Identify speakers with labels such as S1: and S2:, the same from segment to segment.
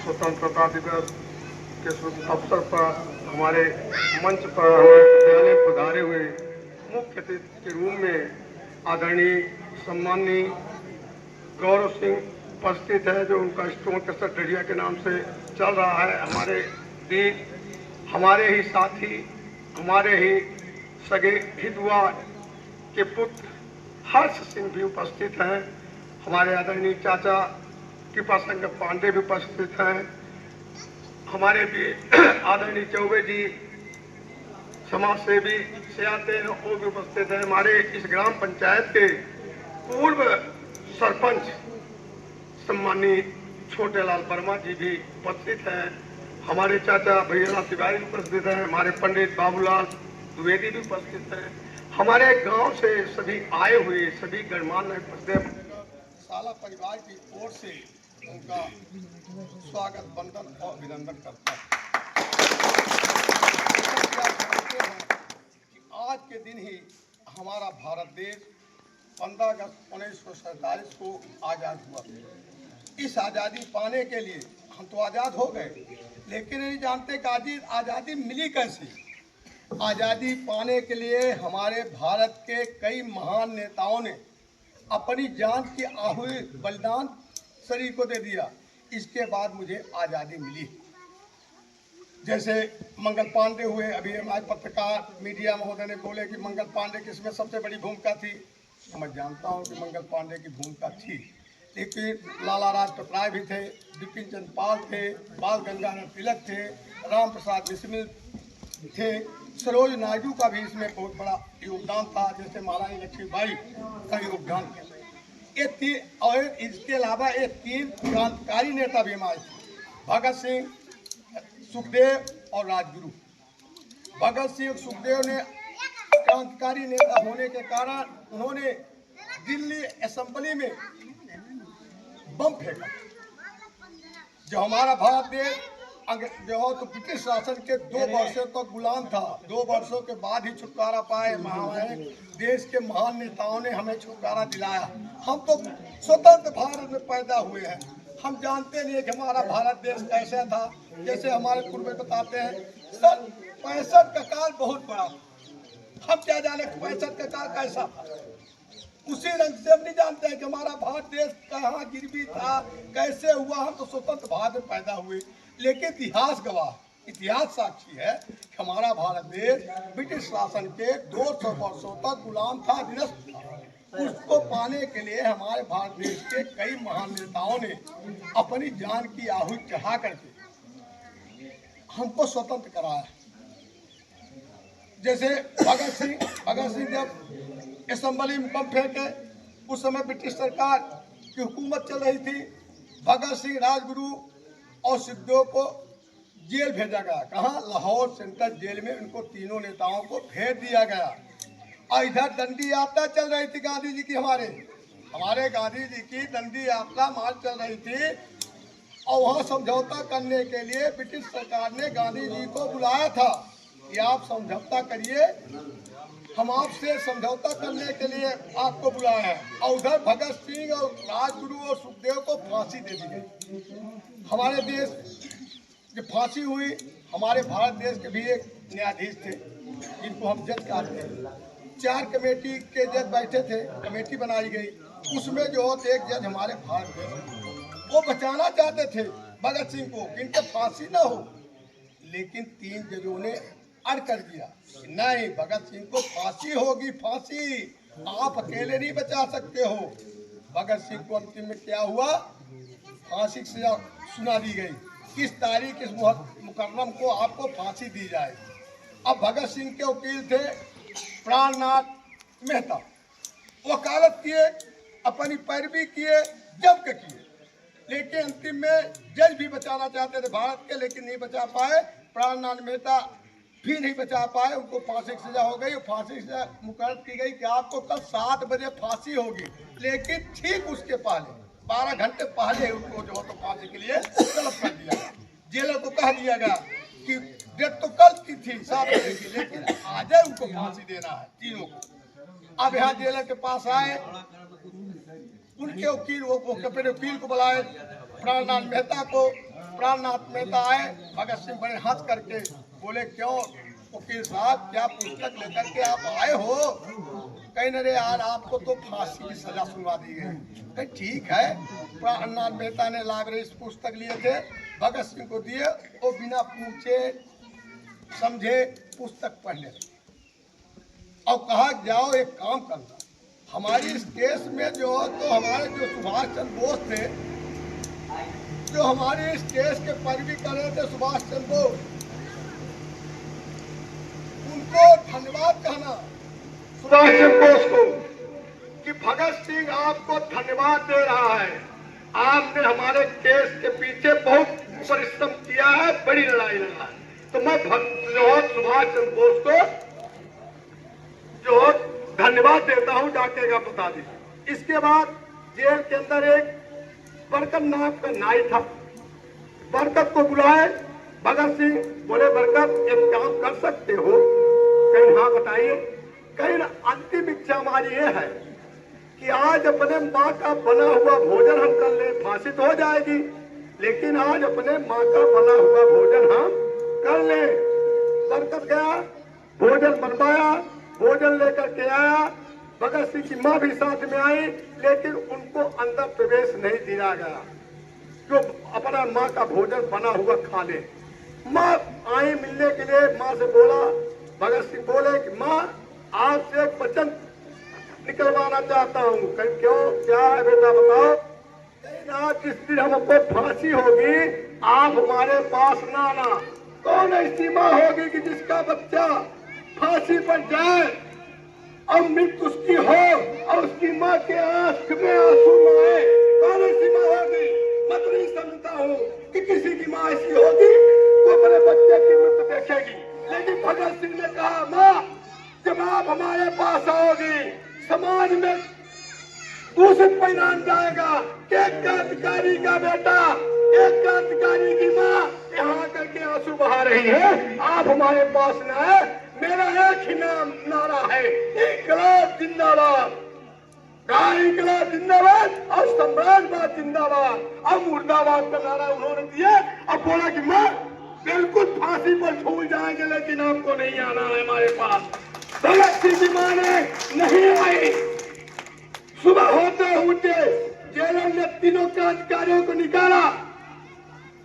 S1: स्वतंत्रता दिवस के शुभ अवसर पर हमारे मंच पर हमारे विद्यालय पधारे हुए मुख्य अतिथि के रूप में आदरणीय सम्माननीय गौरव सिंह उपस्थित है, जो उनका स्टोन कसर डरिया के नाम से चल रहा है। हमारे बीच हमारे ही साथी, हमारे ही सगे हितुआ के पुत्र हर्ष सिंह भी उपस्थित हैं। हमारे आदरणीय चाचा कृपा शंकर पांडे भी उपस्थित हैं। हमारे भी आदरणीय चौबे जी समाज सेवी से आते हैं, वो भी उपस्थित हैं। हमारे इस ग्राम पंचायत के पूर्व सरपंच सम्माननीय छोटे लाल वर्मा जी भी उपस्थित हैं। हमारे चाचा भैया तिवारी उपस्थित हैं। हमारे पंडित बाबूलाल द्विवेदी भी उपस्थित हैं। हमारे गांव से सभी आए हुए सभी गणमान्य साला परिवार की ओर से उनका स्वागत, वंदन और अभिनंदन करता है। आज के दिन ही हमारा भारत देश 15 अगस्त 1947 को आज़ाद हुआ। इस आज़ादी पाने के लिए हम तो आज़ाद हो गए, लेकिन नहीं जानते कि आज़ादी मिली कैसे। आज़ादी पाने के लिए हमारे भारत के कई महान नेताओं ने अपनी जान की आहुति बलिदान शरीर को दे दिया। इसके बाद मुझे आज़ादी मिली। जैसे मंगल पांडे हुए, अभी हमारे पत्रकार मीडिया महोदय ने बोले कि मंगल पांडे की इसमें सबसे बड़ी भूमिका थी। मैं जानता हूँ कि मंगल पांडे की भूमिका थी, लेकिन लाला लाजपत राय भी थे, बिपिन चंद्र पाल थे, बाल गंगाधर तिलक थे, राम प्रसाद बिस्मिल थे, सरोज नायडू का भी इसमें बहुत बड़ा योगदान था, जैसे महारानी लक्ष्मीबाई का योगदान था। ये तीन, और इसके अलावा ये 3 क्रांतिकारी नेता भी हमारे थे, भगत सिंह, सुखदेव और राजगुरु। भगत सिंह और सुखदेव ने क्रांतिकारी नेता होने के कारण उन्होंने दिल्ली असेंबली में बम फेंका। जो हमारा भारत देश जो हो तो ब्रिटिश शासन के 2 वर्षों तक गुलाम था। 2 वर्षों के बाद ही छुटकारा पाए। हमारे देश के महान नेताओं ने हमें छुटकारा दिलाया। हम तो स्वतंत्र भारत में पैदा हुए हैं। हम जानते नहीं कि हमारा भारत देश कैसा था। जैसे हमारे पूर्व बताते हैं, सन 65 का काल बहुत बड़ा था। हम क्या जाने 65 का काल कैसा था। उसी रंग से हम नहीं जानते हैं कि हमारा भारत देश कहाँ गिरवी था, कैसे हुआ। हम तो स्वतंत्र भारत में पैदा हुए, लेकिन इतिहास गवाह, इतिहास साक्षी है कि हमारा भारत देश ब्रिटिश शासन के 200 वर्षों तक गुलाम था, निरस्त था। उसको पाने के लिए हमारे भारत देश के कई महान नेताओं ने अपनी जान की आहुति चढ़ा करके हमको स्वतंत्र कराया। जैसे भगत सिंह जब असेंबली में बम फेंके, उस समय ब्रिटिश सरकार की हुकूमत चल रही थी। भगत सिंह, राजगुरु और सुखदेव को जेल भेजा गया। कहाँ? लाहौर सेंट्रल जेल में उनको तीनों नेताओं को भेज दिया गया। और इधर दंडी यात्रा चल रही थी गांधी जी की, हमारे गांधी जी की दंडी यात्रा मार्च चल रही थी। और वहाँ समझौता करने के लिए ब्रिटिश सरकार ने गांधी जी को बुलाया था कि आप समझौता करिए, हम आपसे समझौता करने के लिए आपको बुलाया है। और उधर भगत सिंह और राजगुरु और सुखदेव को फांसी दे दी गई। हमारे देश जब फांसी हुई, हमारे भारत देश के भी एक न्यायाधीश थे जिनको हम जज कहते हैं। 4 कमेटी के जज बैठे थे, कमेटी बनाई गई। उसमें जो होते एक जज हमारे भारत देश, वो बचाना चाहते थे भगत सिंह को, इनके फांसी ना हो। लेकिन 3 जजों ने अड़ कर दिया, नहीं, भगत सिंह को फांसी होगी, फांसी, आप अकेले नहीं बचा सकते हो। भगत सिंह को अंतिम में क्या हुआ? फांसी की सजा सुना दी गई। किस तारीख, किस मुकर्रम को आपको फांसी दी जाए। अब भगत सिंह के वकील थे प्राणनाथ मेहता, वकालत किए, अपनी पैरवी किए, जम के किए, लेकिन अंतिम में जज भी बचाना चाहते थे भारत के, लेकिन नहीं बचा पाए। प्राणनाथ मेहता भी नहीं बचा पाए, उनको फांसी की सजा हो गई। फांसी की सजा मुकर्रर की गई कि आपको कल 7 बजे फांसी होगी। लेकिन ठीक उसके पहले 12 घंटे पहले उनको जो तो फांसी के लिए तलब कर दिया गया। जेलर को कह दिया गया कि डेट तो कल की थी 7 बजे की, लेकिन आज उनको फांसी देना है तीनों को। अब यहाँ जेलर के पास आए, उनके वकील, वो अपने वकील को बुलाए, प्राणनाथ मेहता को, प्राणनाथ मेहता आए, भगत सिंह बड़े हंस करके बोले, क्यों वकील साहब, क्या पुस्तक लेकर के आप आए हो? कहीं न रे यार, आपको तो फांसी की सजा सुनवा दी गई। कहीं ठीक है। प्राणनाथ मेहता ने लाइब्रेरी से पुस्तक लिए थे, भगत सिंह को दिए, वो बिना पूछे समझे पुस्तक पढ़ने लगे और कहा, जाओ एक काम करना, हमारी इस केस में जो तो हमारे जो सुभाष चंद्र बोस थे, जो हमारे इस केस के पैरवी कर रहे थे, सुभाष चंद्र बोस, उनको धन्यवाद कहना, सुभाष चंद्र बोस को, कि भगत सिंह आपको धन्यवाद दे रहा है, आपने हमारे केस के पीछे बहुत परिश्रम किया है, बड़ी लड़ाई लड़ा है। तो मैं सुभाष चंद्र बोस को जो धन्यवाद देता हूं, डांटेगा बता दीजिए। इसके बाद जेल के अंदर एक बरकत नाम का नाई था, बरकत को बुलाए भगत सिंह, बोले बरकत एक काम कर सकते हो? कहीं हाँ बताइए। कहीं अंतिम इच्छा हमारी ये है कि आज अपने माँ का बना हुआ भोजन हम कर ले, फांसी तो हो जाएगी, लेकिन आज अपने माँ का बना हुआ भोजन हम कर ले। बरकत गया, भोजन बनवाया, भोजन लेकर के आया, भगत सिंह की माँ भी साथ में आई, लेकिन उनको अंदर प्रवेश नहीं दिया गया, जो अपना माँ का भोजन बना हुआ खा ले। माँ आई मिलने के लिए, माँ से बोला, भगत सिंह बोले कि माँ आपसे एक वचन निकलवाना चाहता हूँ। कहीं क्यों, क्या है बेटा बताओ? आज जिस दिन हमको फांसी होगी, आप हमारे पास ना आना। कौन ऐसी माँ होगी कि जिसका बच्चा फांसी पर जाए और मृत्यु उसकी हो और उसकी माँ के आंख में आंसू न आए? कौन ऐसी माँ होगी? मैं तो नहीं समझता हूँ कि किसी की माँ ऐसी होगी तो अपने बच्चे की मृत्यु देखेगी। लेकिन भगत सिंह ने कहा, माँ जब आप हमारे पास आओगी, समाज में दूषित परिणाम जाएगा कि एक क्रांतिकारी का बेटा, एक क्रांतिकारी की माँ यहाँ करके आंसू बहा रही है, आप हमारे पास न आए। मेरा एक ही नाम नारा है, इंकलाब जिंदाबाद, इंकलाब जिंदाबाद और सम्राटवाद जिंदाबाद। अब मुर्दाबाद का नारा उन्होंने दिया। अब बोला कि माँ बिल्कुल फांसी पर झूल जाएंगे, लेकिन आपको नहीं आना है हमारे पास। भगत सिंह की माँ ने नहीं आई। सुबह होते होते जेलर ने तीनों क्रांतिकारियों को निकाला।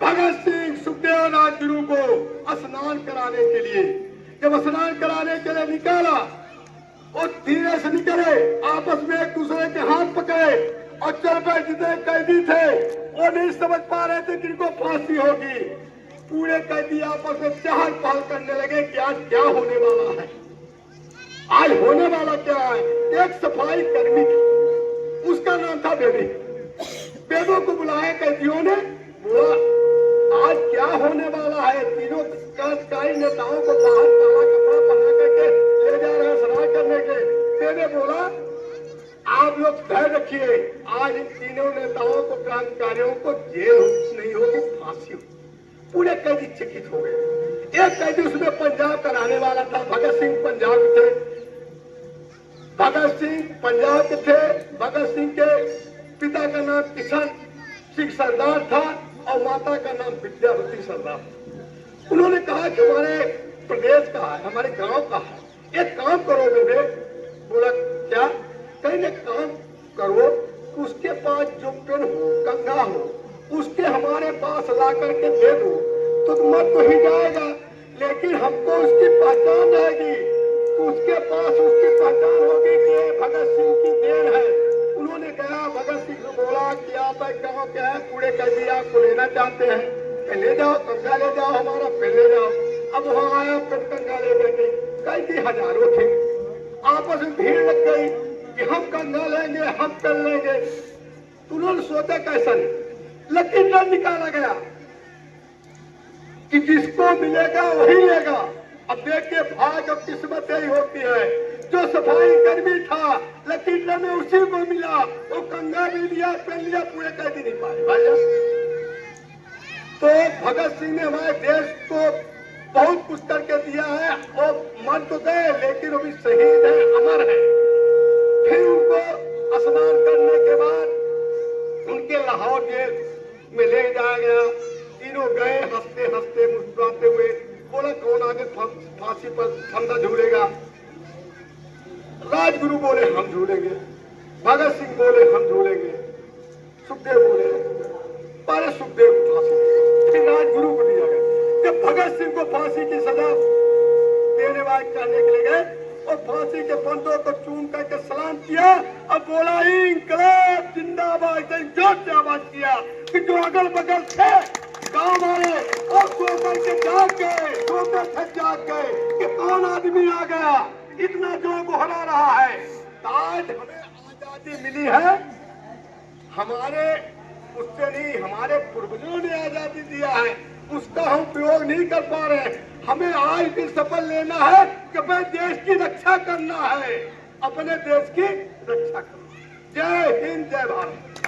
S1: भगत सिंह, सुखदेव, राजगुरु को स्नान कराने के लिए, जब स्नान कराने के लिए निकाला, और धीरे से निकले, आपस में एक दूसरे के हाथ पकड़े और चल पे। जितने कैदी थे वो नहीं समझ पा रहे थे कि इनको फांसी होगी। पूरे कैदी आपस में चहल पहल करने लगे कि आज क्या होने वाला है, आज होने वाला क्या है। एक सफाई कर्मी थी, उसका नाम था बेबी। बेबो को बुलाया कैदियों ने, बोला आज क्या होने वाला है। तीनों क्रांतिकारी नेताओं को बाहर काला कपड़ा पहना करके ले जा रहे हैं सराय करने के। बेबे बोला, आप लोग धैर्य रखिए, आज इन तीनों नेताओं को, क्रांतिकारियों को जेल नहीं होगी, फांसी होगी। पूरे कैदी चकित हो गए। एक कैदी उसमें पंजाब का रहने वाला था, भगत सिंह पंजाब थे, भगत सिंह पंजाब के थे। भगत सिंह के पिता का नाम किशन सिंह सरदार था और माता का नाम विद्यावती सरदार। उन्होंने कहा कि हमारे प्रदेश का है, हमारे गांव का है, एक काम करो बेबे। बोला क्या? कहीं एक काम करो, उसके पास जो पेन हो, कंघा हो, उसके हमारे पास ला करके दे दो, तो मर तो ही जाएगा, लेकिन हमको उसकी पहचान रहेगी। उसके पास उसकी पहचान होगी कि भगत सिंह की देन है। उन्होंने कहा, भगत सिंह को बोला कि आप गाँव के हैं, पूरे कैदी आपको लेना चाहते हैं, ले जाओ, कंघा ले जाओ, हमारा पेन ले जाओ। अब वहाँ आया, पेन कंघा ले गए। कैदी हजारों थे, आपस में भीड़ लग गई कि हम कंघा लेंगे, हम पेन लेंगे। उन्होंने सोचा कैसा नहीं, लेकिन डर निकाला गया कि जिसको मिलेगा वही लेगा। अब देखिए, भाग और किस्मत यही होती है। जो सफाई कर्मी था लकीर में उसी को मिला, वो कंघा भी लिया, पेन लिया, पूरे कैदी नहीं पाए भाई। तो भगत सिंह ने हमारे देश को बहुत कुछ करके दिया है, और मर तो गए लेकिन वो भी शहीद है, अमर है। फिर उनको स्नान करने के बाद उनके लाहौर जेल में ले जाया गया। तीनों गए हंसते हंसते मुस्कुराते हुए। बोला कौन आगे फांसी पर फंदा झूलेगा? राजगुरु बोले हम झूलेंगे। भगत सिंह बोले हम झूलेंगे। सुखदेव बोले पहले सुखदेव को फांसी, फिर राजगुरु को दिया गया। जब भगत सिंह को फांसी की सजा देने वाले कहने के लिए गए और फांसी के फंदों को चूम करके सलाम किया, अब बोला इंकलाब जिंदाबाद, जोर से आवाज किया कि जो अगल बगल थे गांव वाले और जाग गए कि कौन आदमी आ गया, इतना जो गुहरा रहा है। आज हमें आजादी मिली है, हमारे उससे नहीं, हमारे पूर्वजों ने आजादी दिया है, उसका हम प्रयोग नहीं कर पा रहे। हमें आज भी शपथ लेना है कि मैं देश की रक्षा करना है, अपने देश की रक्षा करना। जय हिंद, जय भारत।